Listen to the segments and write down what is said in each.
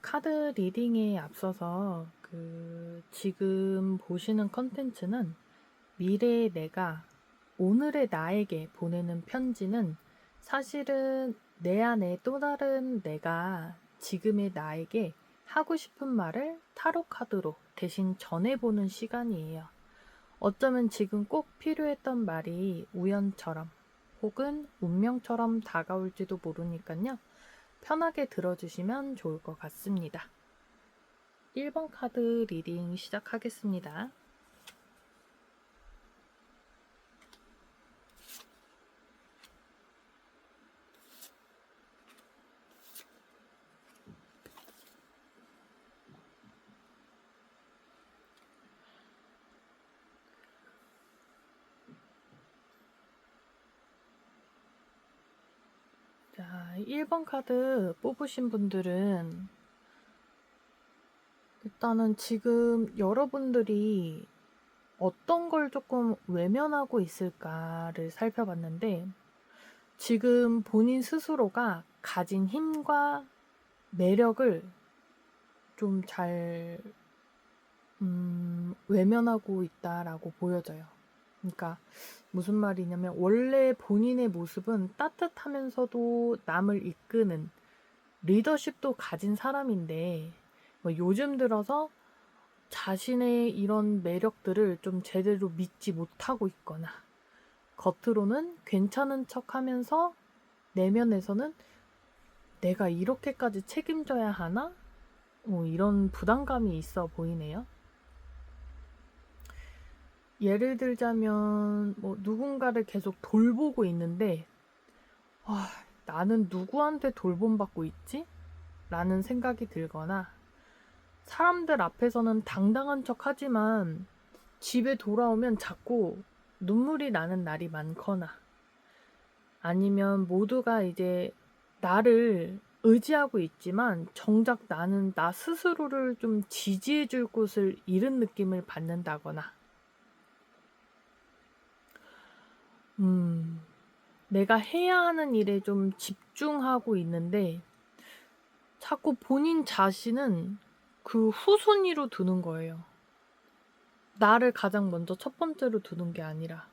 카드 리딩에 앞서서 지금 보시는 컨텐츠는 미래의 내가 오늘의 나에게 보내는 편지는 사실은 내 안에 또 다른 내가 지금의 나에게 하고 싶은 말을 타로 카드로 대신 전해보는 시간이에요. 어쩌면 지금 꼭 필요했던 말이 우연처럼 혹은 운명처럼 다가올지도 모르니까요. 편하게 들어주시면 좋을 것 같습니다. 1번 카드 리딩 시작하겠습니다. 자, 1번 카드 뽑으신 분들은 일단은 지금 여러분들이 어떤 걸 조금 외면하고 있을까를 살펴봤는데 지금 본인 스스로가 가진 힘과 매력을 좀 잘 외면하고 있다라고 보여져요. 그러니까 무슨 말이냐면 원래 본인의 모습은 따뜻하면서도 남을 이끄는 리더십도 가진 사람인데 요즘 들어서 자신의 이런 매력들을 좀 제대로 믿지 못하고 있거나 겉으로는 괜찮은 척하면서 내면에서는 내가 이렇게까지 책임져야 하나? 이런 부담감이 있어 보이네요. 예를 들자면 누군가를 계속 돌보고 있는데 나는 누구한테 돌봄받고 있지? 라는 생각이 들거나 사람들 앞에서는 당당한 척 하지만 집에 돌아오면 자꾸 눈물이 나는 날이 많거나 아니면 모두가 이제 나를 의지하고 있지만 정작 나는 나 스스로를 좀 지지해줄 곳을 잃은 느낌을 받는다거나 내가 해야 하는 일에 좀 집중하고 있는데 자꾸 본인 자신은 그 후순위로 두는 거예요. 나를 가장 먼저 첫 번째로 두는 게 아니라.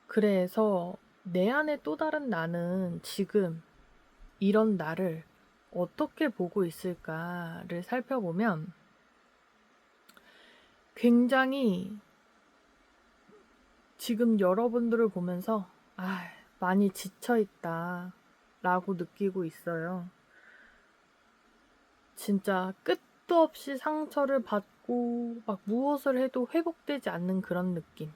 그래서 내 안에 또 다른 나는 지금 이런 나를 어떻게 보고 있을까를 살펴보면 굉장히 지금 여러분들을 보면서 많이 지쳐있다 라고 느끼고 있어요. 진짜 끝도 없이 상처를 받고 막 무엇을 해도 회복되지 않는 그런 느낌.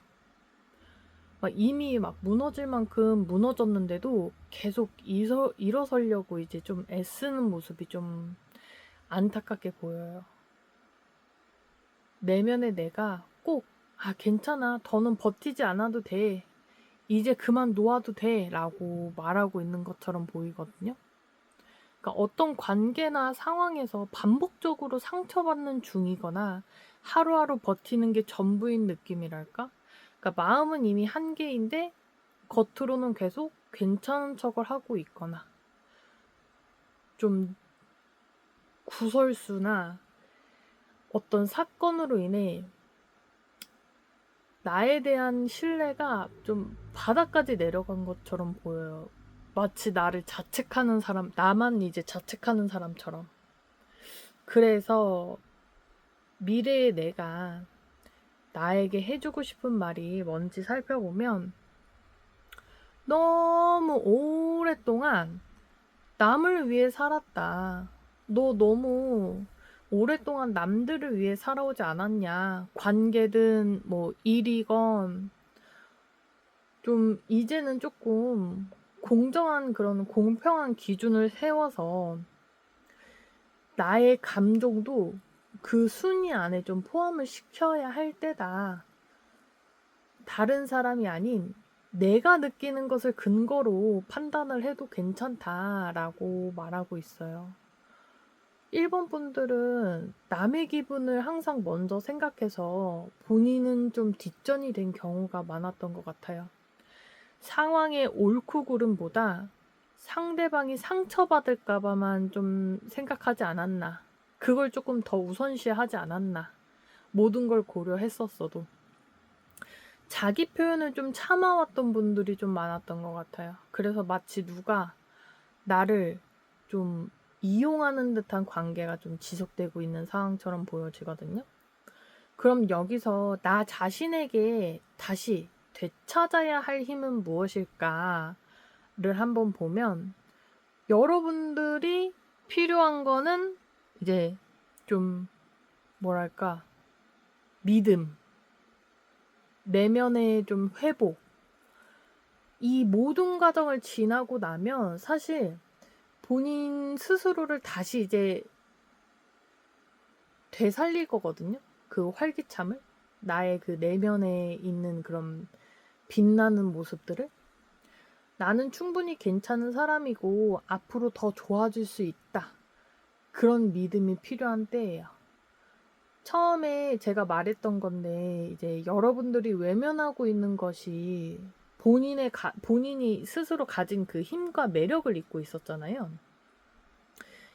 이미 무너질 만큼 무너졌는데도 계속 일어서려고 이제 좀 애쓰는 모습이 좀 안타깝게 보여요. 내면의 내가 꼭 괜찮아, 더는 버티지 않아도 돼, 이제 그만 놓아도 돼 라고 말하고 있는 것처럼 보이거든요. 그러니까 어떤 관계나 상황에서 반복적으로 상처받는 중이거나 하루하루 버티는 게 전부인 느낌이랄까? 그러니까 마음은 이미 한계인데 겉으로는 계속 괜찮은 척을 하고 있거나 좀 구설수나 어떤 사건으로 인해 나에 대한 신뢰가 좀 바닥까지 내려간 것처럼 보여요. 마치 나를 자책하는 사람, 나만 이제 자책하는 사람처럼. 그래서 미래의 내가 나에게 해주고 싶은 말이 뭔지 살펴보면 너무 오랫동안 남을 위해 살았다. 너 너무 오랫동안 남들을 위해 살아오지 않았냐. 관계든 일이건 좀 이제는 조금 공정한 그런 공평한 기준을 세워서 나의 감정도 그 순위 안에 좀 포함을 시켜야 할 때다. 다른 사람이 아닌 내가 느끼는 것을 근거로 판단을 해도 괜찮다라고 말하고 있어요. 1번 분들은 남의 기분을 항상 먼저 생각해서 본인은 좀 뒷전이 된 경우가 많았던 것 같아요. 상황의 옳고 그름보다 상대방이 상처받을까 봐만 좀 생각하지 않았나. 그걸 조금 더 우선시하지 않았나. 모든 걸 고려했었어도. 자기 표현을 좀 참아왔던 분들이 좀 많았던 것 같아요. 그래서 마치 누가 나를 좀 이용하는 듯한 관계가 좀 지속되고 있는 상황처럼 보여지거든요. 그럼 여기서 나 자신에게 다시 되찾아야 할 힘은 무엇일까를 한번 보면, 여러분들이 필요한 거는 이제 좀 뭐랄까, 믿음, 내면의 좀 회복, 이 모든 과정을 지나고 나면 사실 본인 스스로를 다시 이제 되살릴 거거든요. 그 활기참을, 나의 그 내면에 있는 그런 빛나는 모습들을. 나는 충분히 괜찮은 사람이고 앞으로 더 좋아질 수 있다. 그런 믿음이 필요한 때예요. 처음에 제가 말했던 건데, 이제 여러분들이 외면하고 있는 것이 본인이 스스로 가진 그 힘과 매력을 잊고 있었잖아요.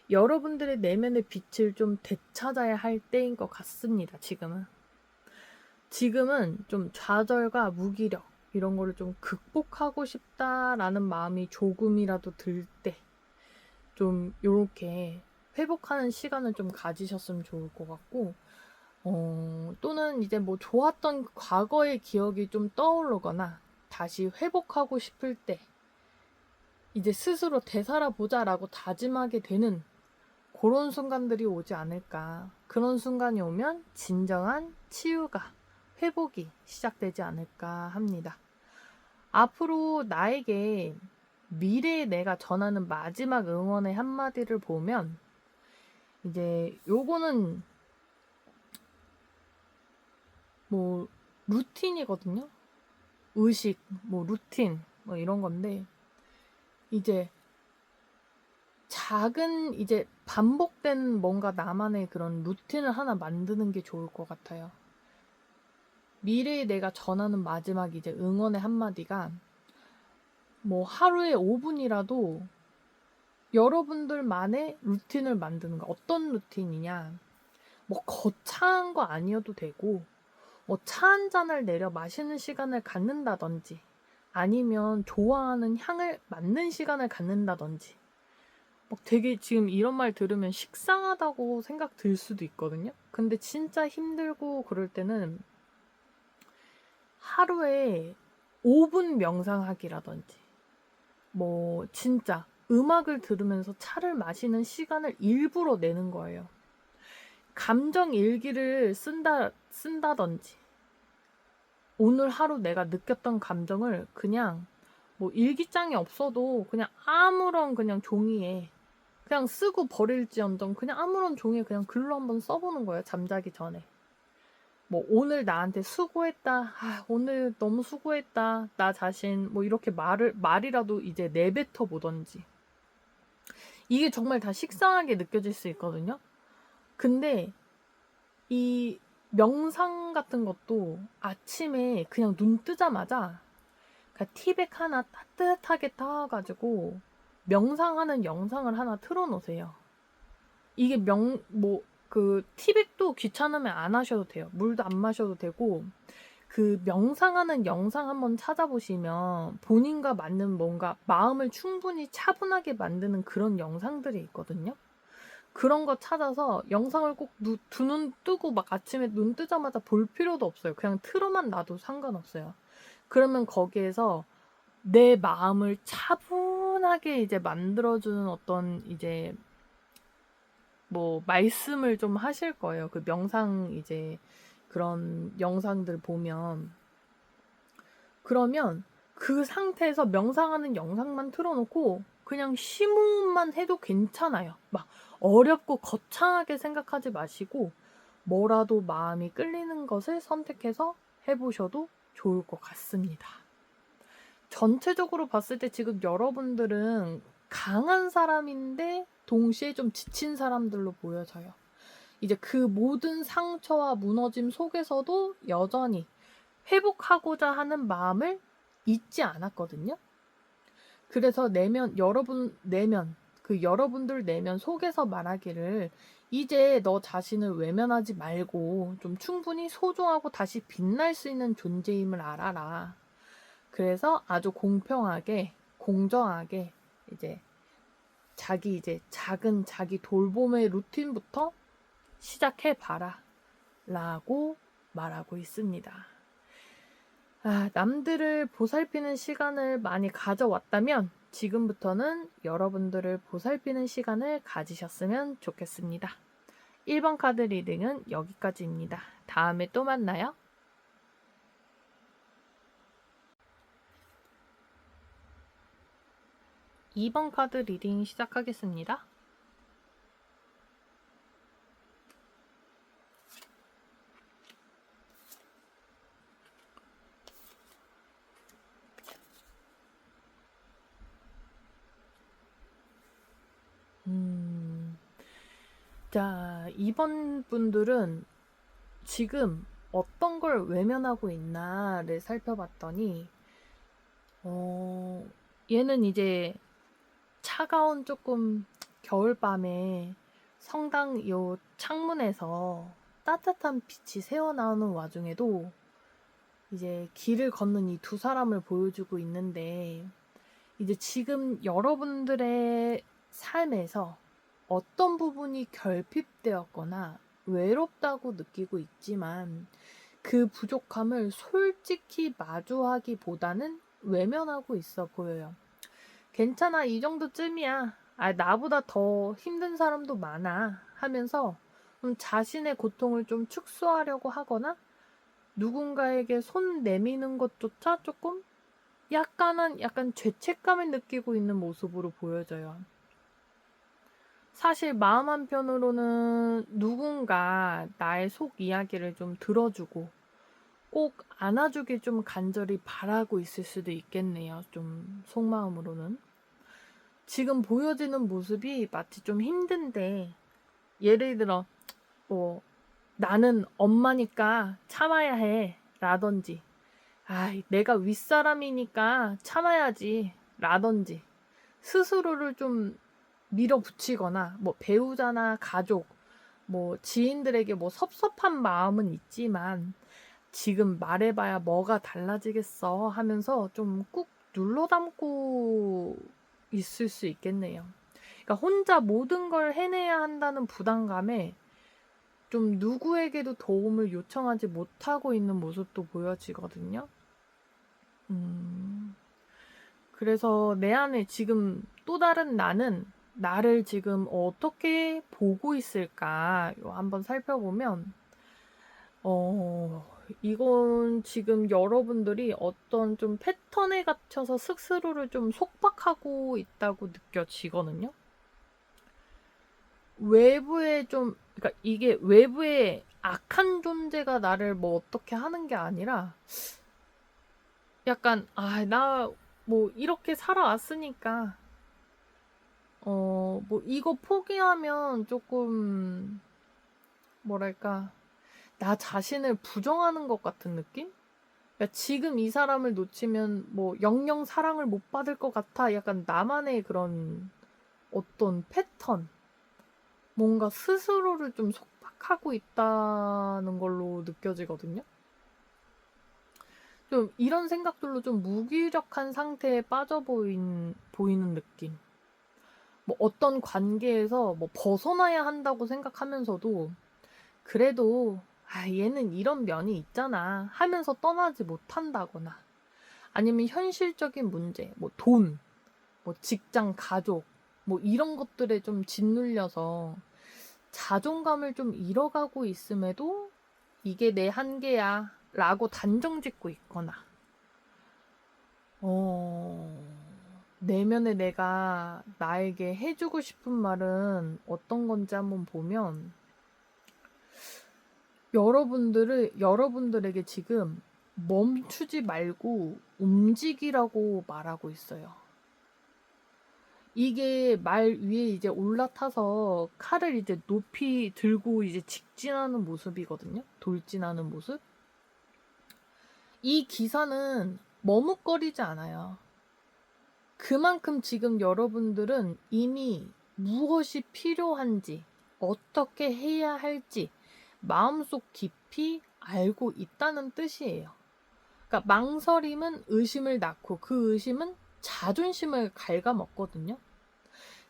여러분들의 내면의 빛을 좀 되찾아야 할 때인 것 같습니다. 지금은 좀 좌절과 무기력 이런 거를 좀 극복하고 싶다라는 마음이 조금이라도 들 때 좀 요렇게 회복하는 시간을 좀 가지셨으면 좋을 것 같고, 또는 이제 뭐 좋았던 과거의 기억이 좀 떠오르거나 다시 회복하고 싶을 때 이제 스스로 되살아보자라고 다짐하게 되는 그런 순간들이 오지 않을까. 그런 순간이 오면 진정한 치유가, 회복이 시작되지 않을까 합니다. 앞으로 나에게 미래에 내가 전하는 마지막 응원의 한마디를 보면, 이제 요거는 뭐 루틴이거든요. 의식, 뭐 루틴, 뭐 이런 건데, 이제 작은 이제 반복된 뭔가 나만의 그런 루틴을 하나 만드는 게 좋을 것 같아요. 미래에 내가 전하는 마지막 이제 응원의 한마디가, 뭐 하루에 5분이라도 여러분들만의 루틴을 만드는 거. 어떤 루틴이냐? 뭐 거창한 거 아니어도 되고, 뭐 차 한 잔을 내려 마시는 시간을 갖는다든지, 아니면 좋아하는 향을 맡는 시간을 갖는다든지. 막 되게 지금 이런 말 들으면 식상하다고 생각 들 수도 있거든요. 근데 진짜 힘들고 그럴 때는 하루에 5분 명상하기라든지, 뭐 진짜 음악을 들으면서 차를 마시는 시간을 일부러 내는 거예요. 감정 일기를 쓴다든지, 오늘 하루 내가 느꼈던 감정을 그냥 뭐 일기장이 없어도 그냥 아무런 그냥 종이에 그냥 쓰고 버릴지언정 그냥 아무런 종이에 그냥 글로 한번 써보는 거예요. 잠자기 전에. 뭐 오늘 나한테 수고했다. 오늘 너무 수고했다. 나 자신 뭐 이렇게 말이라도 이제 내뱉어 보던지. 이게 정말 다 식상하게 느껴질 수 있거든요. 근데 이 명상 같은 것도 아침에 그냥 눈 뜨자마자 티백 하나 따뜻하게 타와가지고 명상하는 영상을 하나 틀어놓으세요. 이게 티백도 귀찮으면 안 하셔도 돼요. 물도 안 마셔도 되고, 그 명상하는 영상 한번 찾아보시면 본인과 맞는 뭔가 마음을 충분히 차분하게 만드는 그런 영상들이 있거든요. 그런 거 찾아서 영상을 꼭 두 눈 뜨고 막 아침에 눈 뜨자마자 볼 필요도 없어요. 그냥 틀어만 놔도 상관없어요. 그러면 거기에서 내 마음을 차분하게 이제 만들어주는 어떤 이제 뭐 말씀을 좀 하실 거예요. 그 명상 이제 그런 영상들 보면. 그러면 그 상태에서 명상하는 영상만 틀어놓고 그냥 심호흡만 해도 괜찮아요. 막 어렵고 거창하게 생각하지 마시고 뭐라도 마음이 끌리는 것을 선택해서 해보셔도 좋을 것 같습니다. 전체적으로 봤을 때 지금 여러분들은 강한 사람인데 동시에 좀 지친 사람들로 보여져요. 이제 그 모든 상처와 무너짐 속에서도 여전히 회복하고자 하는 마음을 잊지 않았거든요. 그래서 여러분들 내면 속에서 말하기를 이제 너 자신을 외면하지 말고 좀 충분히 소중하고 다시 빛날 수 있는 존재임을 알아라. 그래서 아주 공평하게, 공정하게 이제 작은 자기 돌봄의 루틴부터 시작해봐라. 라고 말하고 있습니다. 남들을 보살피는 시간을 많이 가져왔다면 지금부터는 여러분들을 보살피는 시간을 가지셨으면 좋겠습니다. 1번 카드 리딩은 여기까지입니다. 다음에 또 만나요. 2번 카드 리딩 시작하겠습니다. 자, 2번 분들은 지금 어떤 걸 외면하고 있나를 살펴봤더니 얘는 이제 차가운 조금 겨울밤에 성당 요 창문에서 따뜻한 빛이 새어나오는 와중에도 이제 길을 걷는 이 두 사람을 보여주고 있는데 이제 지금 여러분들의 삶에서 어떤 부분이 결핍되었거나 외롭다고 느끼고 있지만 그 부족함을 솔직히 마주하기보다는 외면하고 있어 보여요. 괜찮아, 이 정도쯤이야. 나보다 더 힘든 사람도 많아 하면서 자신의 고통을 좀 축소하려고 하거나 누군가에게 손 내미는 것조차 조금 약간 죄책감을 느끼고 있는 모습으로 보여져요. 사실 마음 한편으로는 누군가 나의 속 이야기를 좀 들어주고 꼭 안아주길 좀 간절히 바라고 있을 수도 있겠네요. 좀 속마음으로는. 지금 보여지는 모습이 마치 좀 힘든데 예를 들어 뭐 나는 엄마니까 참아야 해 라든지 내가 윗사람이니까 참아야지 라든지 스스로를 좀 밀어붙이거나 뭐 배우자나 가족 뭐 지인들에게 뭐 섭섭한 마음은 있지만 지금 말해봐야 뭐가 달라지겠어 하면서 좀 꾹 눌러 담고 있을 수 있겠네요. 그러니까 혼자 모든 걸 해내야 한다는 부담감에 좀 누구에게도 도움을 요청하지 못하고 있는 모습도 보여지거든요. 그래서 내 안에 지금 또 다른 나를 지금 어떻게 보고 있을까 한번 살펴보면 이건 지금 여러분들이 어떤 좀 패턴에 갇혀서 스스로를 좀 속박하고 있다고 느껴지거든요. 그러니까 이게 외부의 악한 존재가 나를 뭐 어떻게 하는 게 아니라 약간 나 뭐 이렇게 살아왔으니까 뭐 이거 포기하면 조금 뭐랄까 나 자신을 부정하는 것 같은 느낌? 그러니까 지금 이 사람을 놓치면 뭐 영영 사랑을 못 받을 것 같아. 약간 나만의 그런 어떤 패턴. 뭔가 스스로를 좀 속박하고 있다는 걸로 느껴지거든요. 좀 이런 생각들로 좀 무기력한 상태에 빠져 보이는 느낌. 뭐 어떤 관계에서 뭐 벗어나야 한다고 생각하면서도 그래도 얘는 이런 면이 있잖아 하면서 떠나지 못한다거나 아니면 현실적인 문제, 뭐 돈, 뭐 직장, 가족, 뭐 이런 것들에 좀 짓눌려서 자존감을 좀 잃어가고 있음에도 이게 내 한계야 라고 단정 짓고 있거나 내면에 내가 나에게 해주고 싶은 말은 어떤 건지 한번 보면 여러분들에게 지금 멈추지 말고 움직이라고 말하고 있어요. 이게 말 위에 이제 올라타서 칼을 이제 높이 들고 이제 직진하는 모습이거든요. 돌진하는 모습. 이 기사는 머뭇거리지 않아요. 그만큼 지금 여러분들은 이미 무엇이 필요한지, 어떻게 해야 할지 마음속 깊이 알고 있다는 뜻이에요. 그러니까 망설임은 의심을 낳고 그 의심은 자존심을 갉아먹거든요.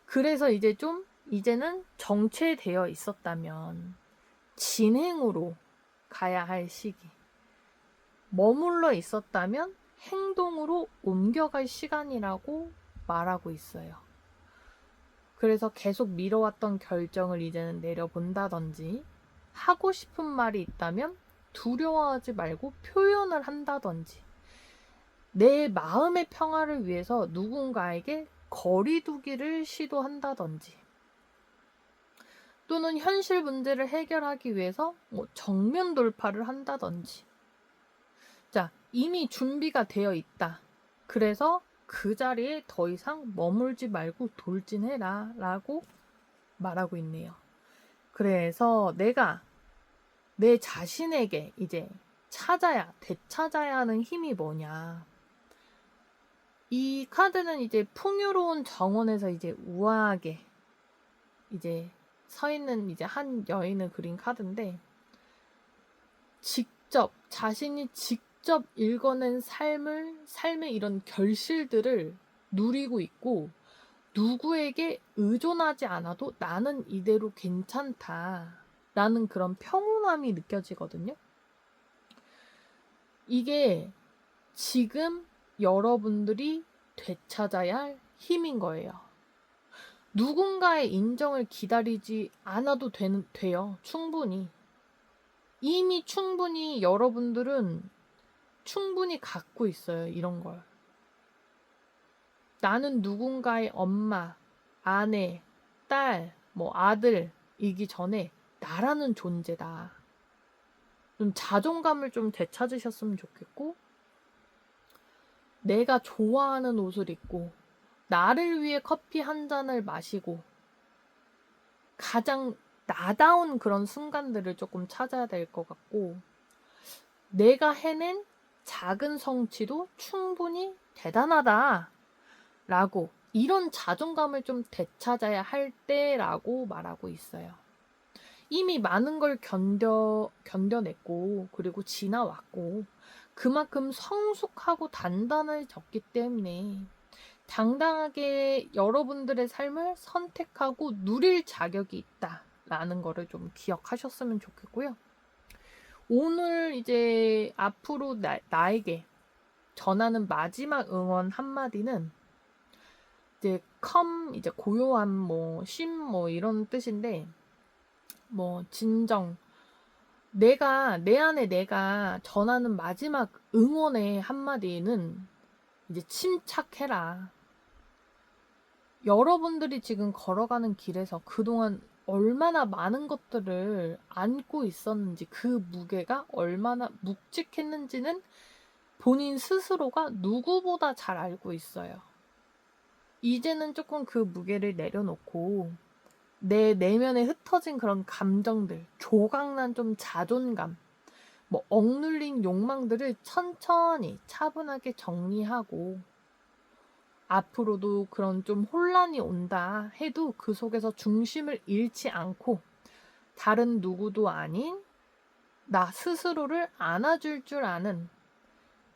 그래서 이제는 정체되어 있었다면 진행으로 가야 할 시기, 머물러 있었다면 행동으로 옮겨갈 시간이라고 말하고 있어요. 그래서 계속 미뤄왔던 결정을 이제는 내려본다든지, 하고 싶은 말이 있다면 두려워하지 말고 표현을 한다든지, 내 마음의 평화를 위해서 누군가에게 거리두기를 시도한다든지, 또는 현실 문제를 해결하기 위해서 정면 돌파를 한다든지. 자, 이미 준비가 되어 있다. 그래서 그 자리에 더 이상 머물지 말고 돌진해라 라고 말하고 있네요. 그래서 내가 내 자신에게 이제 되찾아야 하는 힘이 뭐냐. 이 카드는 이제 풍요로운 정원에서 이제 우아하게 이제 서 있는 이제 한 여인을 그린 카드인데, 자신이 직접 읽어낸 삶의 이런 결실들을 누리고 있고, 누구에게 의존하지 않아도 나는 이대로 괜찮다 라는 그런 평온함이 느껴지거든요. 이게 지금 여러분들이 되찾아야 할 힘인 거예요. 누군가의 인정을 기다리지 않아도 돼요. 충분히. 이미 충분히 여러분들은 충분히 갖고 있어요. 이런 걸. 나는 누군가의 엄마, 아내, 딸, 아들이기 전에 나라는 존재다. 좀 자존감을 좀 되찾으셨으면 좋겠고, 내가 좋아하는 옷을 입고 나를 위해 커피 한 잔을 마시고 가장 나다운 그런 순간들을 조금 찾아야 될 것 같고, 내가 해낸 작은 성취도 충분히 대단하다 라고, 이런 자존감을 좀 되찾아야 할 때라고 말하고 있어요. 이미 많은 걸 견뎌냈고, 그리고 지나왔고, 그만큼 성숙하고 단단해졌기 때문에 당당하게 여러분들의 삶을 선택하고 누릴 자격이 있다라는 거를 좀 기억하셨으면 좋겠고요. 오늘 이제 앞으로 나에게 전하는 마지막 응원 한마디는 이제 고요함, 쉼, 이런 뜻인데, 진정, 내 안에 내가 전하는 마지막 응원의 한마디는 이제 침착해라. 여러분들이 지금 걸어가는 길에서 그동안 얼마나 많은 것들을 안고 있었는지, 그 무게가 얼마나 묵직했는지는 본인 스스로가 누구보다 잘 알고 있어요. 이제는 조금 그 무게를 내려놓고 내 내면에 흩어진 그런 감정들, 조각난 좀 자존감, 억눌린 욕망들을 천천히 차분하게 정리하고, 앞으로도 그런 좀 혼란이 온다 해도 그 속에서 중심을 잃지 않고 다른 누구도 아닌 나 스스로를 안아줄 줄 아는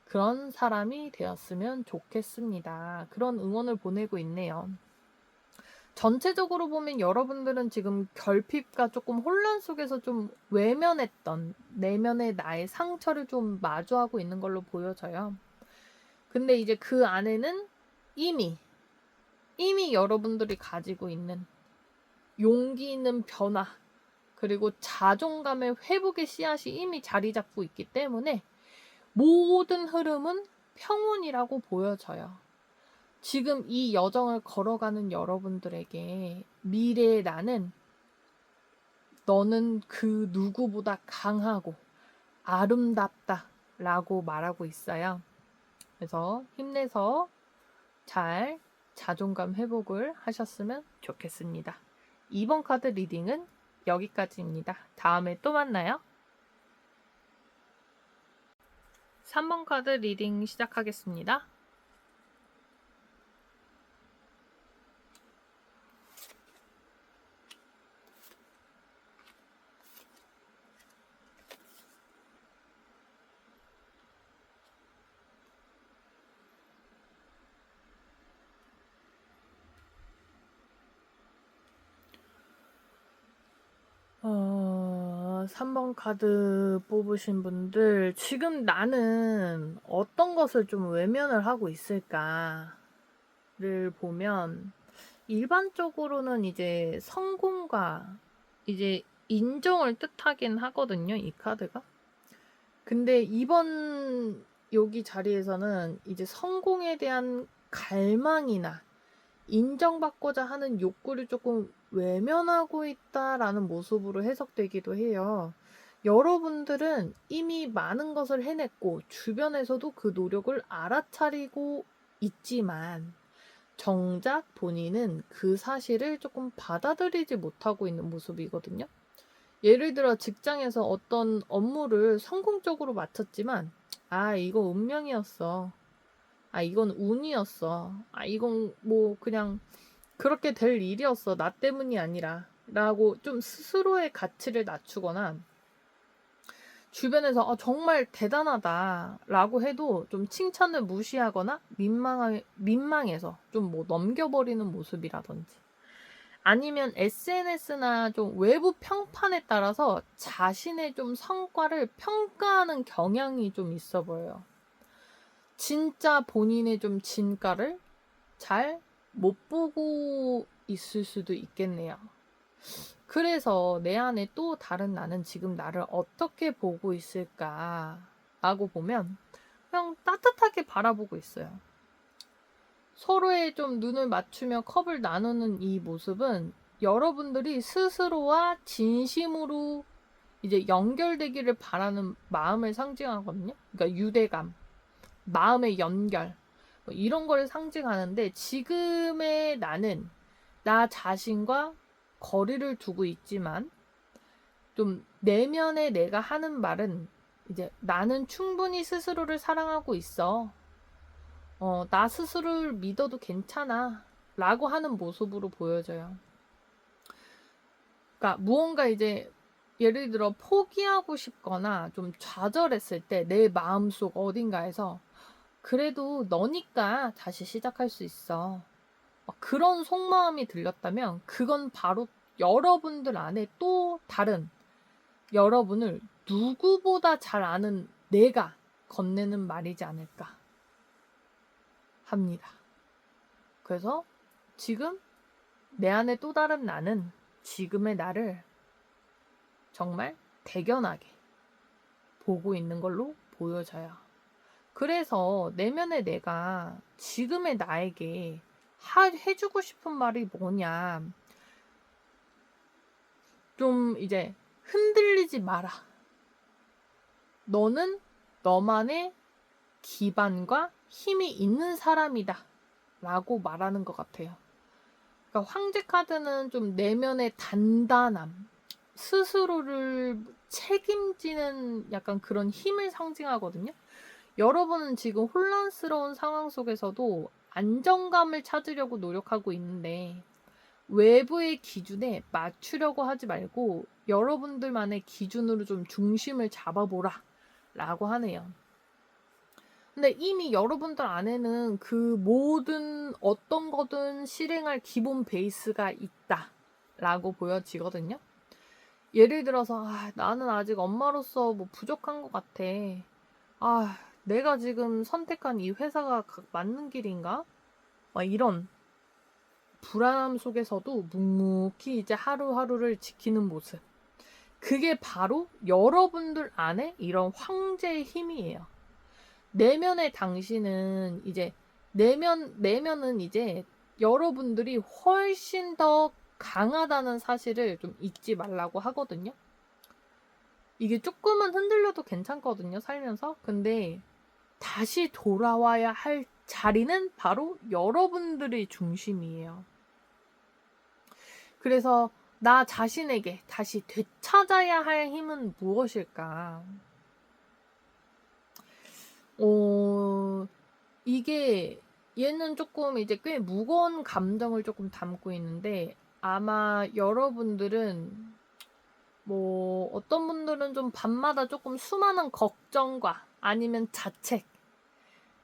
그런 사람이 되었으면 좋겠습니다. 그런 응원을 보내고 있네요. 전체적으로 보면 여러분들은 지금 결핍과 조금 혼란 속에서 좀 외면했던 내면의 나의 상처를 좀 마주하고 있는 걸로 보여져요. 근데 이제 그 안에는 이미 여러분들이 가지고 있는 용기 있는 변화, 그리고 자존감의 회복의 씨앗이 이미 자리 잡고 있기 때문에 모든 흐름은 평온이라고 보여져요. 지금 이 여정을 걸어가는 여러분들에게 미래의 나는, 너는 그 누구보다 강하고 아름답다 라고 말하고 있어요. 그래서 힘내서 잘 자존감 회복을 하셨으면 좋겠습니다. 2번 카드 리딩은 여기까지입니다. 다음에 또 만나요. 3번 카드 리딩 시작하겠습니다. 3번 카드 뽑으신 분들, 지금 나는 어떤 것을 좀 외면을 하고 있을까를 보면, 일반적으로는 이제 성공과 이제 인정을 뜻하긴 하거든요, 이 카드가. 근데 이번 여기 자리에서는 이제 성공에 대한 갈망이나 인정받고자 하는 욕구를 조금 외면하고 있다라는 모습으로 해석되기도 해요. 여러분들은 이미 많은 것을 해냈고 주변에서도 그 노력을 알아차리고 있지만 정작 본인은 그 사실을 조금 받아들이지 못하고 있는 모습이거든요. 예를 들어 직장에서 어떤 업무를 성공적으로 마쳤지만 이거 운명이었어. 이건 운이었어. 이건 뭐 그냥 그렇게 될 일이었어. 나 때문이 아니라. 라고 좀 스스로의 가치를 낮추거나 주변에서 정말 대단하다 라고 해도 좀 칭찬을 무시하거나 민망해서 좀 뭐 넘겨버리는 모습이라든지 아니면 SNS나 좀 외부 평판에 따라서 자신의 좀 성과를 평가하는 경향이 좀 있어 보여요. 진짜 본인의 좀 진가를 잘 못 보고 있을 수도 있겠네요. 그래서 내 안에 또 다른 나는 지금 나를 어떻게 보고 있을까라고 보면 그냥 따뜻하게 바라보고 있어요. 서로의 좀 눈을 맞추며 컵을 나누는 이 모습은 여러분들이 스스로와 진심으로 이제 연결되기를 바라는 마음을 상징하거든요. 그러니까 유대감, 마음의 연결, 뭐 이런 거를 상징하는데 지금의 나는 나 자신과 거리를 두고 있지만 좀 내면에 내가 하는 말은 이제 나는 충분히 스스로를 사랑하고 있어. 나 스스로를 믿어도 괜찮아. 라고 하는 모습으로 보여져요. 그러니까 무언가 이제 예를 들어 포기하고 싶거나 좀 좌절했을 때 내 마음속 어딘가에서 그래도 너니까 다시 시작할 수 있어. 그런 속마음이 들렸다면 그건 바로 여러분들 안에 또 다른 여러분을 누구보다 잘 아는 내가 건네는 말이지 않을까 합니다. 그래서 지금 내 안에 또 다른 나는 지금의 나를 정말 대견하게 보고 있는 걸로 보여져요. 그래서 내면의 내가 지금의 나에게 해주고 싶은 말이 뭐냐. 좀 이제 흔들리지 마라. 너는 너만의 기반과 힘이 있는 사람이다. 라고 말하는 것 같아요. 그러니까 황제 카드는 좀 내면의 단단함, 스스로를 책임지는 약간 그런 힘을 상징하거든요. 여러분은 지금 혼란스러운 상황 속에서도 안정감을 찾으려고 노력하고 있는데 외부의 기준에 맞추려고 하지 말고 여러분들만의 기준으로 좀 중심을 잡아보라 라고 하네요. 근데 이미 여러분들 안에는 그 모든 어떤 거든 실행할 기본 베이스가 있다 라고 보여지거든요. 예를 들어서 나는 아직 엄마로서 뭐 부족한 것 같아. 내가 지금 선택한 이 회사가 맞는 길인가? 이런 불안함 속에서도 묵묵히 이제 하루하루를 지키는 모습. 그게 바로 여러분들 안에 이런 황제의 힘이에요. 내면의 당신은 이제 내면은 이제 여러분들이 훨씬 더 강하다는 사실을 좀 잊지 말라고 하거든요. 이게 조금은 흔들려도 괜찮거든요, 살면서. 근데 다시 돌아와야 할 자리는 바로 여러분들의 중심이에요. 그래서 나 자신에게 다시 되찾아야 할 힘은 무엇일까? 이게 얘는 조금 이제 꽤 무거운 감정을 조금 담고 있는데 아마 여러분들은 뭐 어떤 분들은 좀 밤마다 조금 수많은 걱정과 아니면 자책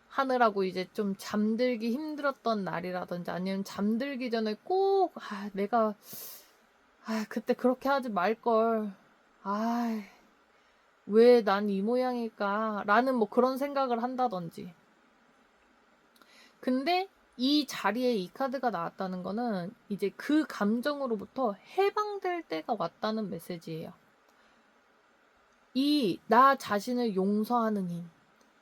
하느라고 이제 좀 잠들기 힘들었던 날이라든지 아니면 잠들기 전에 꼭 내가 그때 그렇게 하지 말걸. 왜 난 이 모양일까? 라는 뭐 그런 생각을 한다든지. 근데 이 자리에 이 카드가 나왔다는 거는 이제 그 감정으로부터 해방될 때가 왔다는 메시지예요. 이 나 자신을 용서하는 힘,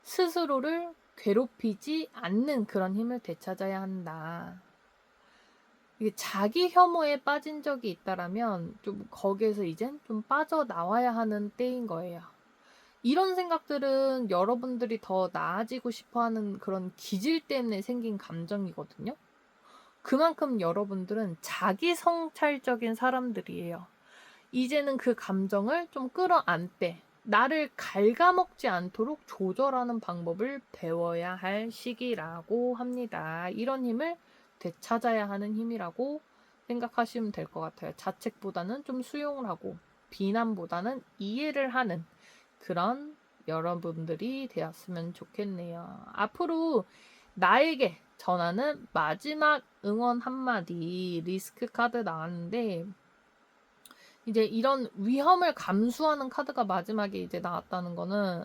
스스로를 괴롭히지 않는 그런 힘을 되찾아야 한다. 이게 자기 혐오에 빠진 적이 있다라면 좀 거기에서 이젠 좀 빠져나와야 하는 때인 거예요. 이런 생각들은 여러분들이 더 나아지고 싶어하는 그런 기질 때문에 생긴 감정이거든요. 그만큼 여러분들은 자기 성찰적인 사람들이에요. 이제는 그 감정을 좀 끌어안되 나를 갉아먹지 않도록 조절하는 방법을 배워야 할 시기라고 합니다. 이런 힘을 되찾아야 하는 힘이라고 생각하시면 될 것 같아요. 자책보다는 좀 수용을 하고 비난보다는 이해를 하는 그런 여러분들이 되었으면 좋겠네요. 앞으로 나에게 전하는 마지막 응원 한마디 리스크 카드 나왔는데 이제 이런 위험을 감수하는 카드가 마지막에 이제 나왔다는 거는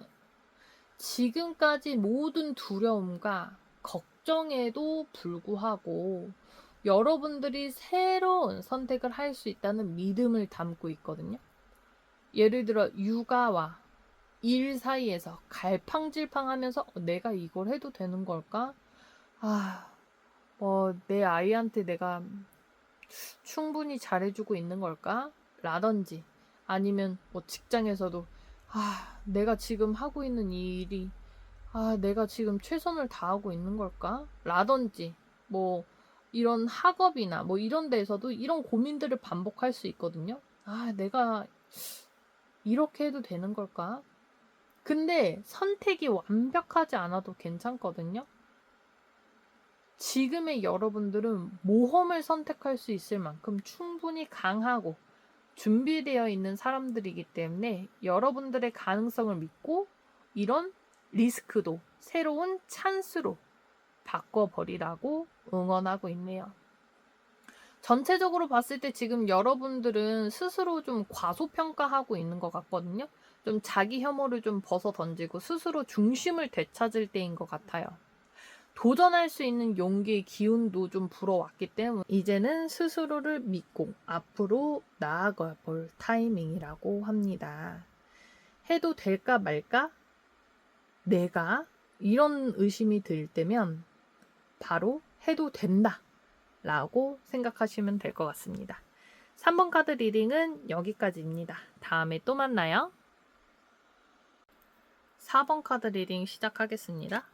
지금까지 모든 두려움과 걱정에도 불구하고 여러분들이 새로운 선택을 할 수 있다는 믿음을 담고 있거든요. 예를 들어 육아와 일 사이에서 갈팡질팡하면서 내가 이걸 해도 되는 걸까? 내 아이한테 내가 충분히 잘해주고 있는 걸까? 라든지 아니면 뭐 직장에서도 내가 지금 하고 있는 이 일이 내가 지금 최선을 다하고 있는 걸까? 라든지 뭐 이런 학업이나 뭐 이런 데에서도 이런 고민들을 반복할 수 있거든요. 내가 이렇게 해도 되는 걸까? 근데 선택이 완벽하지 않아도 괜찮거든요. 지금의 여러분들은 모험을 선택할 수 있을 만큼 충분히 강하고 준비되어 있는 사람들이기 때문에 여러분들의 가능성을 믿고 이런 리스크도 새로운 찬스로 바꿔버리라고 응원하고 있네요. 전체적으로 봤을 때 지금 여러분들은 스스로 좀 과소평가하고 있는 것 같거든요. 좀 자기 혐오를 좀 벗어 던지고 스스로 중심을 되찾을 때인 것 같아요. 도전할 수 있는 용기의 기운도 좀 불어왔기 때문에 이제는 스스로를 믿고 앞으로 나아가 볼 타이밍이라고 합니다. 해도 될까 말까? 내가 이런 의심이 들 때면 바로 해도 된다 라고 생각하시면 될 것 같습니다. 3번 카드 리딩은 여기까지입니다. 다음에 또 만나요. 4번 카드 리딩 시작하겠습니다.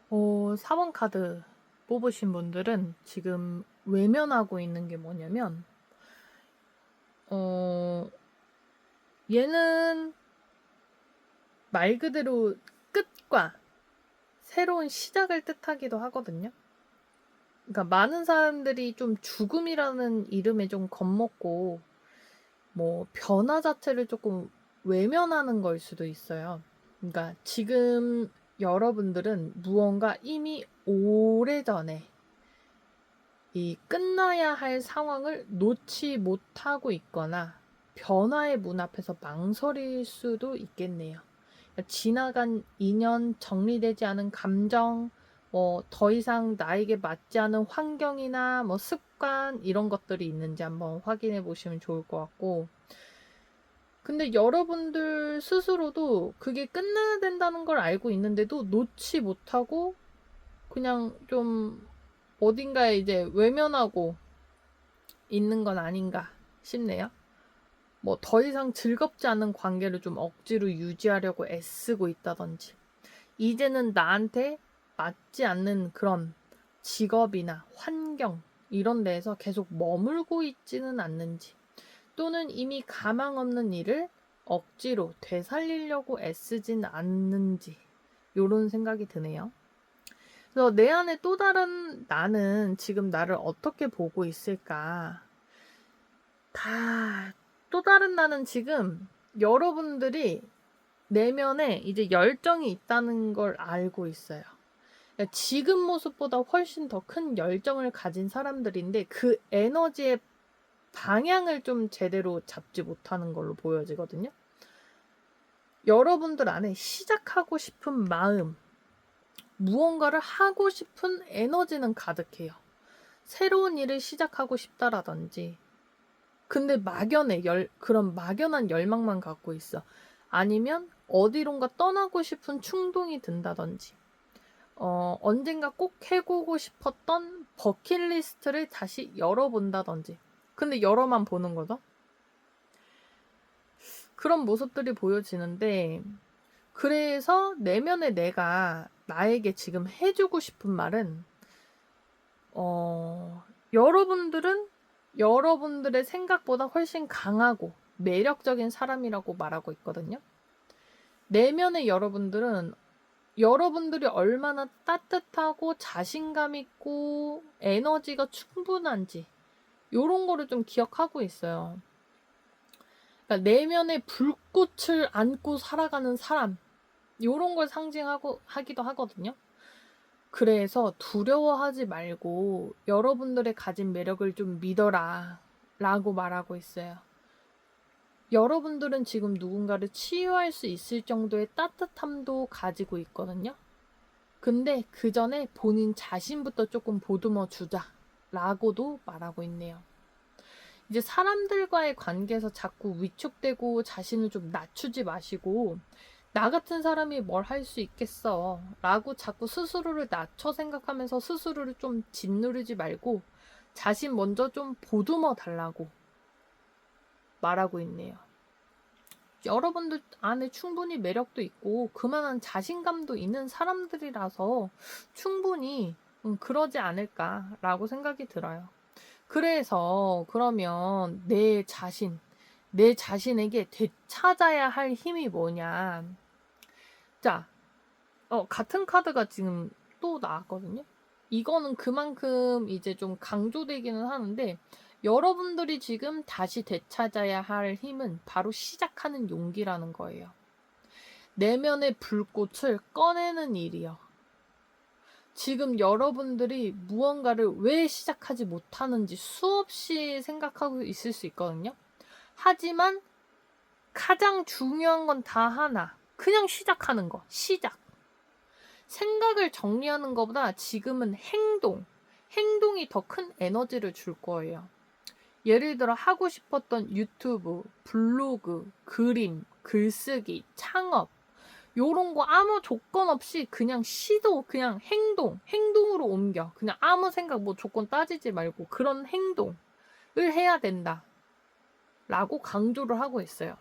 오, 4번 카드 뽑으신 분들은 지금 외면하고 있는 게 뭐냐면 얘는 말 그대로 끝과 새로운 시작을 뜻하기도 하거든요. 그러니까 많은 사람들이 좀 죽음이라는 이름에 좀 겁먹고 뭐 변화 자체를 조금 외면하는 걸 수도 있어요. 그러니까 지금 여러분들은 무언가 이미 오래전에 이 끝나야 할 상황을 놓지 못하고 있거나 변화의 문 앞에서 망설일 수도 있겠네요. 지나간 인연, 정리되지 않은 감정, 뭐 더 이상 나에게 맞지 않은 환경이나 뭐 습관 이런 것들이 있는지 한번 확인해 보시면 좋을 것 같고 근데 여러분들 스스로도 그게 끝나야 된다는 걸 알고 있는데도 놓지 못하고 그냥 좀 어딘가에 이제 외면하고 있는 건 아닌가 싶네요. 뭐 더 이상 즐겁지 않은 관계를 좀 억지로 유지하려고 애쓰고 있다든지 이제는 나한테 맞지 않는 그런 직업이나 환경 이런 데에서 계속 머물고 있지는 않는지 또는 이미 가망 없는 일을 억지로 되살리려고 애쓰진 않는지 요런 생각이 드네요. 그래서 내 안에 또 다른 나는 지금 나를 어떻게 보고 있을까? 또 다른 나는 지금 여러분들이 내면에 이제 열정이 있다는 걸 알고 있어요. 그러니까 지금 모습보다 훨씬 더 큰 열정을 가진 사람들인데 그 에너지의 방향을 좀 제대로 잡지 못하는 걸로 보여지거든요. 여러분들 안에 시작하고 싶은 마음, 무언가를 하고 싶은 에너지는 가득해요. 새로운 일을 시작하고 싶다라든지. 근데 그런 막연한 열망만 갖고 있어. 아니면 어디론가 떠나고 싶은 충동이 든다든지. 언젠가 꼭 해보고 싶었던 버킷리스트를 다시 열어본다든지. 근데 열어만 보는 거죠. 그런 모습들이 보여지는데, 그래서 내면의 내가 나에게 지금 해주고 싶은 말은, 여러분들은 여러분들의 생각보다 훨씬 강하고 매력적인 사람이라고 말하고 있거든요. 내면의 여러분들은 여러분들이 얼마나 따뜻하고 자신감 있고 에너지가 충분한지 요런 거를 좀 기억하고 있어요. 그러니까 내면의 불꽃을 안고 살아가는 사람 요런 걸 하기도 하거든요. 그래서 두려워하지 말고 여러분들의 가진 매력을 좀 믿어라 라고 말하고 있어요. 여러분들은 지금 누군가를 치유할 수 있을 정도의 따뜻함도 가지고 있거든요. 근데 그 전에 본인 자신부터 조금 보듬어 주자 라고도 말하고 있네요. 이제 사람들과의 관계에서 자꾸 위축되고 자신을 좀 낮추지 마시고 나 같은 사람이 뭘 할 수 있겠어 라고 자꾸 스스로를 낮춰 생각하면서 스스로를 좀 짓누르지 말고 자신 먼저 좀 보듬어 달라고 말하고 있네요. 여러분들 안에 충분히 매력도 있고 그만한 자신감도 있는 사람들이라서 충분히 그러지 않을까라고 생각이 들어요. 그래서 그러면 내 자신에게 되찾아야 할 힘이 뭐냐. 자, 같은 카드가 지금 또 나왔거든요. 이거는 그만큼 이제 좀 강조되기는 하는데 여러분들이 지금 다시 되찾아야 할 힘은 바로 시작하는 용기라는 거예요. 내면의 불꽃을 꺼내는 일이요. 지금 여러분들이 무언가를 왜 시작하지 못하는지 수없이 생각하고 있을 수 있거든요. 하지만 가장 중요한 건 다 하나. 그냥 시작하는 거. 시작. 생각을 정리하는 것보다 지금은 행동이 더 큰 에너지를 줄 거예요. 예를 들어 하고 싶었던 유튜브, 블로그, 그림, 글쓰기, 창업 요런 거 아무 조건 없이 그냥 그냥 행동으로 옮겨. 그냥 아무 생각 조건 따지지 말고 그런 행동을 해야 된다. 라고 강조를 하고 있어요.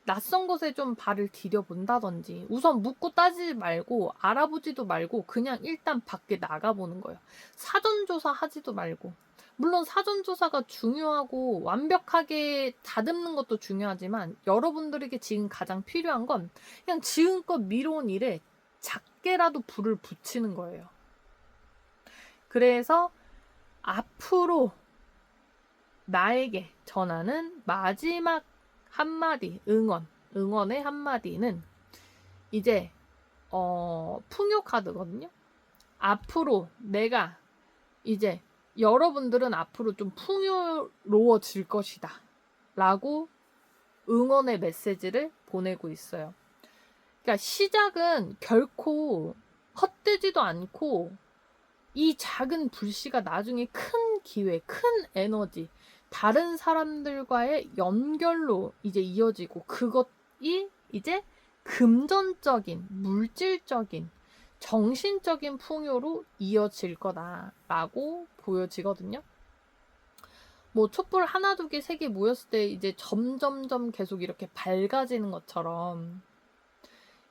낯선 곳에 좀 발을 디뎌본다든지 우선 묻고 따지지 말고 알아보지도 말고 그냥 일단 밖에 나가보는 거예요. 사전조사 하지도 말고. 물론 사전조사가 중요하고 완벽하게 다듬는 것도 중요하지만 여러분들에게 지금 가장 필요한 건 그냥 지금껏 미뤄온 일에 작게라도 불을 붙이는 거예요. 그래서 앞으로 나에게 전하는 마지막 한마디 응원의 한마디는 이제 풍요 카드거든요. 앞으로 내가 이제 여러분들은 앞으로 좀 풍요로워질 것이다 라고 응원의 메시지를 보내고 있어요. 그러니까 시작은 결코 헛되지도 않고 이 작은 불씨가 나중에 큰 기회, 큰 에너지, 다른 사람들과의 연결로 이제 이어지고 그것이 이제 금전적인, 물질적인, 정신적인 풍요로 이어질 거다라고 보여지거든요. 촛불 하나, 두 개, 세 개 모였을 때 이제 점점점 계속 이렇게 밝아지는 것처럼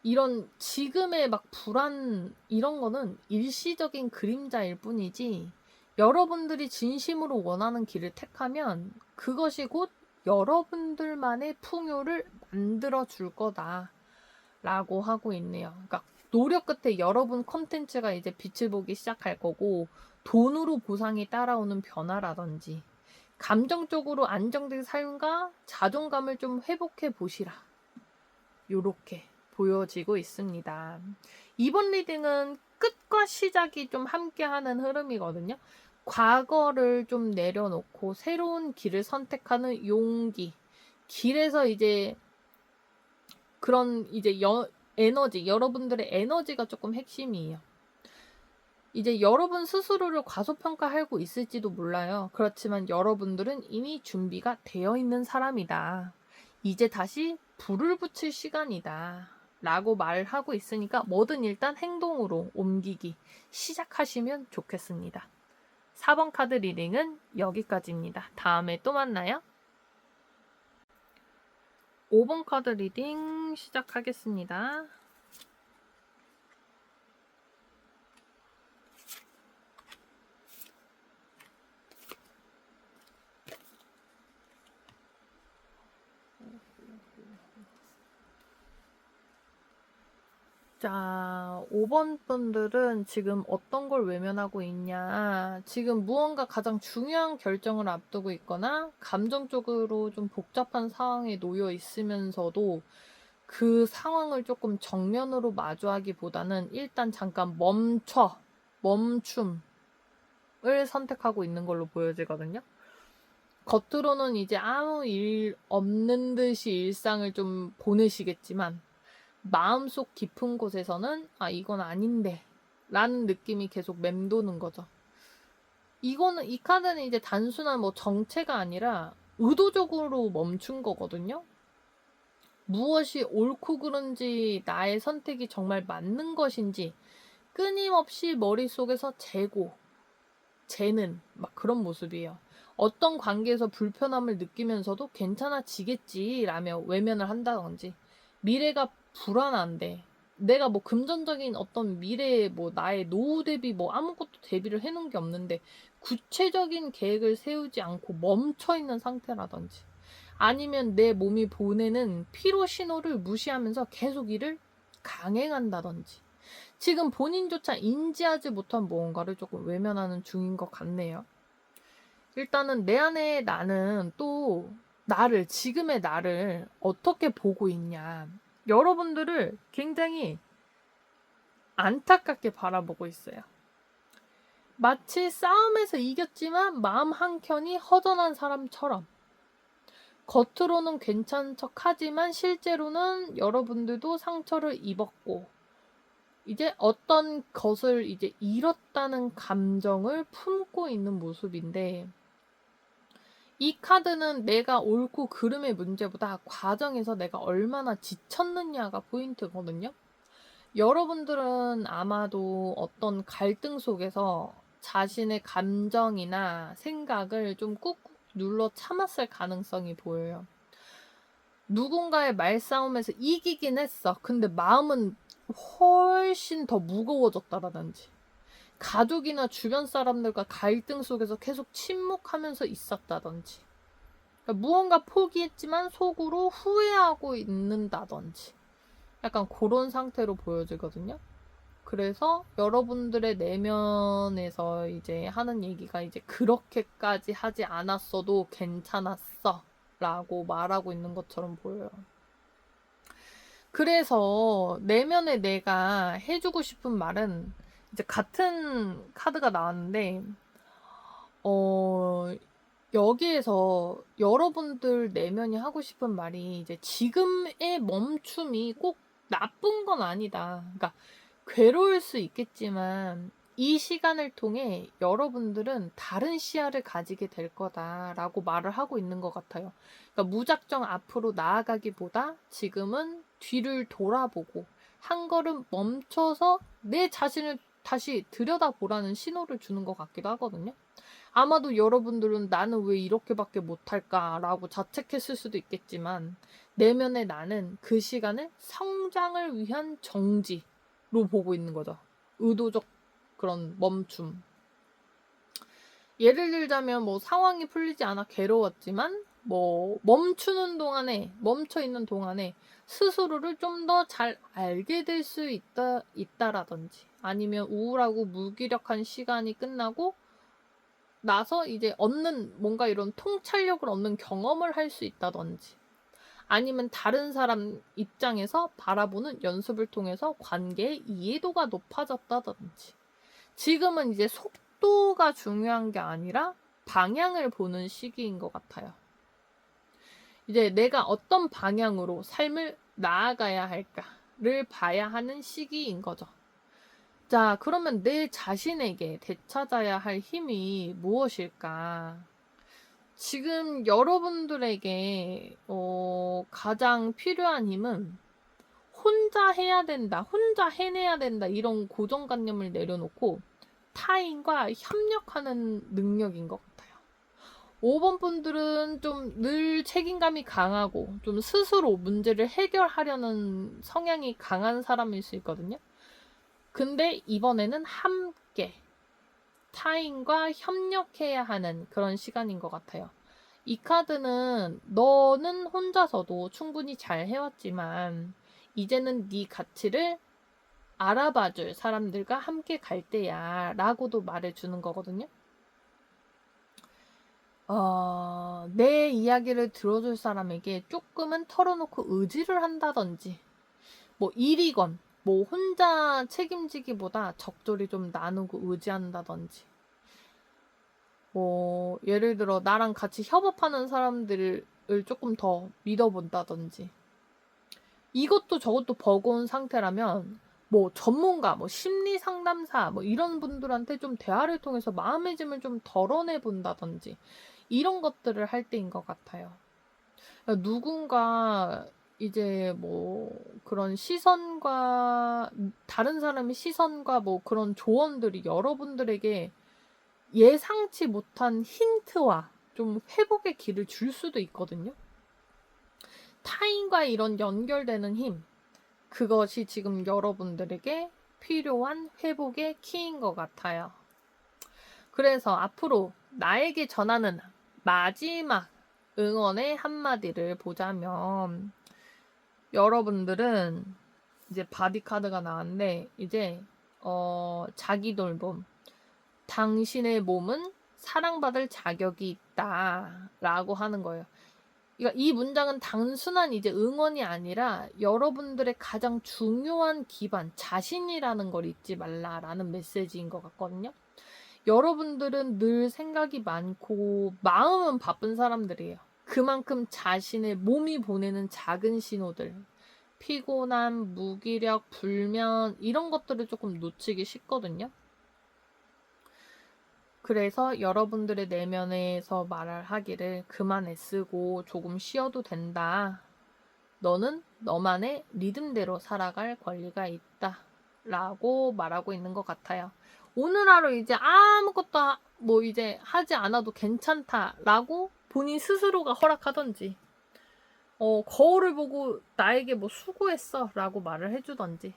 이런 지금의 불안 이런 거는 일시적인 그림자일 뿐이지 여러분들이 진심으로 원하는 길을 택하면 그것이 곧 여러분들만의 풍요를 만들어 줄 거다라고 하고 있네요. 그러니까 노력 끝에 여러분 콘텐츠가 이제 빛을 보기 시작할 거고, 돈으로 보상이 따라오는 변화라든지, 감정적으로 안정된 삶과 자존감을 좀 회복해 보시라. 요렇게 보여지고 있습니다. 이번 리딩은 끝과 시작이 좀 함께하는 흐름이거든요. 과거를 좀 내려놓고 새로운 길을 선택하는 용기. 길에서 이제 그런 이제 에너지, 여러분들의 에너지가 조금 핵심이에요. 이제 여러분 스스로를 과소평가하고 있을지도 몰라요. 그렇지만 여러분들은 이미 준비가 되어 있는 사람이다. 이제 다시 불을 붙일 시간이다. 라고 말하고 있으니까 뭐든 일단 행동으로 옮기기 시작하시면 좋겠습니다. 4번 카드 리딩은 여기까지입니다. 다음에 또 만나요. 5번 카드 리딩 시작하겠습니다. 자, 5번 분들은 지금 어떤 걸 외면하고 있냐. 지금 무언가 가장 중요한 결정을 앞두고 있거나 감정적으로 좀 복잡한 상황에 놓여 있으면서도 그 상황을 조금 정면으로 마주하기보다는 일단 잠깐 멈춤을 선택하고 있는 걸로 보여지거든요. 겉으로는 이제 아무 일 없는 듯이 일상을 좀 보내시겠지만 마음속 깊은 곳에서는 아 이건 아닌데 라는 느낌이 계속 맴도는 거죠. 이 카드는 이제 단순한 뭐 정체가 아니라 의도적으로 멈춘 거거든요. 무엇이 옳고 그른지 나의 선택이 정말 맞는 것인지 끊임없이 머릿속에서 재는 막 그런 모습이에요. 어떤 관계에서 불편함을 느끼면서도 괜찮아지겠지라며 외면을 한다든지 미래가 불안한데 내가 뭐 금전적인 어떤 미래에 뭐 나의 노후 대비 뭐 아무것도 대비를 해놓은 게 없는데 구체적인 계획을 세우지 않고 멈춰 있는 상태라든지 아니면 내 몸이 보내는 피로 신호를 무시하면서 계속 일을 강행한다든지 지금 본인조차 인지하지 못한 무언가를 조금 외면하는 중인 것 같네요. 일단은 내 안에 나는 또 지금의 나를 어떻게 보고 있냐. 여러분들을 굉장히 안타깝게 바라보고 있어요. 마치 싸움에서 이겼지만 마음 한켠이 허전한 사람처럼 겉으로는 괜찮은 척 하지만 실제로는 여러분들도 상처를 입었고 이제 어떤 것을 이제 잃었다는 감정을 품고 있는 모습인데 이 카드는 내가 옳고 그름의 문제보다 과정에서 내가 얼마나 지쳤느냐가 포인트거든요. 여러분들은 아마도 어떤 갈등 속에서 자신의 감정이나 생각을 좀 꾹꾹 눌러 참았을 가능성이 보여요. 누군가의 말싸움에서 이기긴 했어. 근데 마음은 훨씬 더 무거워졌다라든지 가족이나 주변 사람들과 갈등 속에서 계속 침묵하면서 있었다든지 그러니까 무언가 포기했지만 속으로 후회하고 있는다든지 약간 그런 상태로 보여지거든요. 그래서 여러분들의 내면에서 이제 하는 얘기가 이제 그렇게까지 하지 않았어도 괜찮았어 라고 말하고 있는 것처럼 보여요. 그래서 내면의 내가 해주고 싶은 말은 이제 같은 카드가 나왔는데 여기에서 여러분들 내면이 하고 싶은 말이 이제 지금의 멈춤이 꼭 나쁜 건 아니다. 그러니까 괴로울 수 있겠지만 이 시간을 통해 여러분들은 다른 시야를 가지게 될 거다라고 말을 하고 있는 것 같아요. 그러니까 무작정 앞으로 나아가기보다 지금은 뒤를 돌아보고 한 걸음 멈춰서 내 자신을 다시 들여다보라는 신호를 주는 것 같기도 하거든요. 아마도 여러분들은 나는 왜 이렇게밖에 못할까라고 자책했을 수도 있겠지만 내면의 나는 그 시간을 성장을 위한 정지로 보고 있는 거죠. 의도적 그런 멈춤. 예를 들자면 뭐 상황이 풀리지 않아 괴로웠지만 뭐 멈춰 있는 동안에 스스로를 좀 더 잘 알게 될 수 있다라든지, 아니면 우울하고 무기력한 시간이 끝나고 나서 이제 얻는 뭔가 이런 통찰력을 얻는 경험을 할 수 있다든지, 아니면 다른 사람 입장에서 바라보는 연습을 통해서 관계의 이해도가 높아졌다든지. 지금은 이제 속도가 중요한 게 아니라 방향을 보는 시기인 것 같아요. 이제 내가 어떤 방향으로 삶을 나아가야 할까를 봐야 하는 시기인 거죠. 자, 그러면 내 자신에게 되찾아야 할 힘이 무엇일까? 지금 여러분들에게 가장 필요한 힘은 혼자 해야 된다, 혼자 해내야 된다, 이런 고정관념을 내려놓고 타인과 협력하는 능력인 것 같아요. 5번 분들은 좀 늘 책임감이 강하고 좀 스스로 문제를 해결하려는 성향이 강한 사람일 수 있거든요. 근데 이번에는 함께 타인과 협력해야 하는 그런 시간인 것 같아요. 이 카드는 너는 혼자서도 충분히 잘 해왔지만 이제는 네 가치를 알아봐줄 사람들과 함께 갈 때야 라고도 말해주는 거거든요. 내 이야기를 들어줄 사람에게 조금은 털어놓고 의지를 한다든지, 뭐 일이건 뭐 혼자 책임지기보다 적절히 좀 나누고 의지한다든지, 뭐 예를 들어 나랑 같이 협업하는 사람들을 조금 더 믿어본다든지, 이것도 저것도 버거운 상태라면 뭐 전문가, 뭐 심리 상담사, 뭐 이런 분들한테 좀 대화를 통해서 마음의 짐을 좀 덜어내 본다든지, 이런 것들을 할 때인 것 같아요. 누군가 이제 뭐 그런 시선과, 다른 사람의 시선과 뭐 그런 조언들이 여러분들에게 예상치 못한 힌트와 좀 회복의 길을 줄 수도 있거든요. 타인과 이런 연결되는 힘, 그것이 지금 여러분들에게 필요한 회복의 키인 것 같아요. 그래서 앞으로 나에게 전하는 마지막 응원의 한마디를 보자면, 여러분들은 이제 바디카드가 나왔는데, 이제 자기 돌봄, 당신의 몸은 사랑받을 자격이 있다 라고 하는 거예요. 그러니까 이 문장은 단순한 이제 응원이 아니라 여러분들의 가장 중요한 기반, 자신이라는 걸 잊지 말라라는 메시지인 것 같거든요. 여러분들은 늘 생각이 많고 마음은 바쁜 사람들이에요. 그만큼 자신의 몸이 보내는 작은 신호들, 피곤함, 무기력, 불면, 이런 것들을 조금 놓치기 쉽거든요. 그래서 여러분들의 내면에서 말을 하기를 그만 애쓰고 조금 쉬어도 된다. 너는 너만의 리듬대로 살아갈 권리가 있다. 라고 말하고 있는 것 같아요. 오늘 하루 이제 아무것도 뭐 이제 하지 않아도 괜찮다라고 본인 스스로가 허락하던지, 거울을 보고 나에게 뭐 수고했어 라고 말을 해주던지,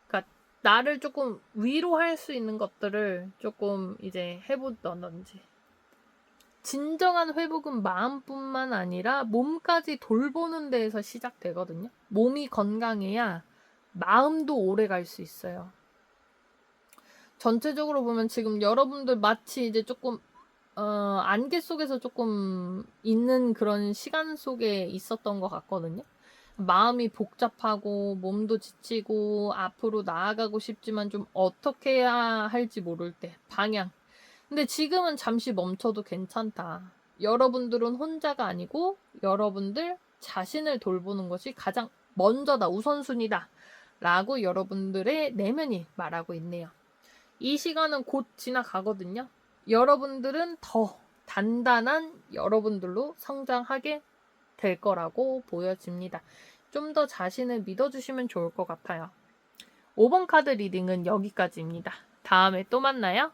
그러니까 나를 조금 위로할 수 있는 것들을 조금 이제 해보던지. 진정한 회복은 마음뿐만 아니라 몸까지 돌보는 데에서 시작되거든요. 몸이 건강해야 마음도 오래 갈 수 있어요. 전체적으로 보면 지금 여러분들 마치 이제 조금 안개 속에서 조금 있는 그런 시간 속에 있었던 것 같거든요. 마음이 복잡하고 몸도 지치고 앞으로 나아가고 싶지만 좀 어떻게 해야 할지 모를 때, 방향. 근데 지금은 잠시 멈춰도 괜찮다. 여러분들은 혼자가 아니고 여러분들 자신을 돌보는 것이 가장 먼저다, 우선순위다 라고 여러분들의 내면이 말하고 있네요. 이 시간은 곧 지나가거든요. 여러분들은 더 단단한 여러분들로 성장하게 될 거라고 보여집니다. 좀 더 자신을 믿어주시면 좋을 것 같아요. 5번 카드 리딩은 여기까지입니다. 다음에 또 만나요.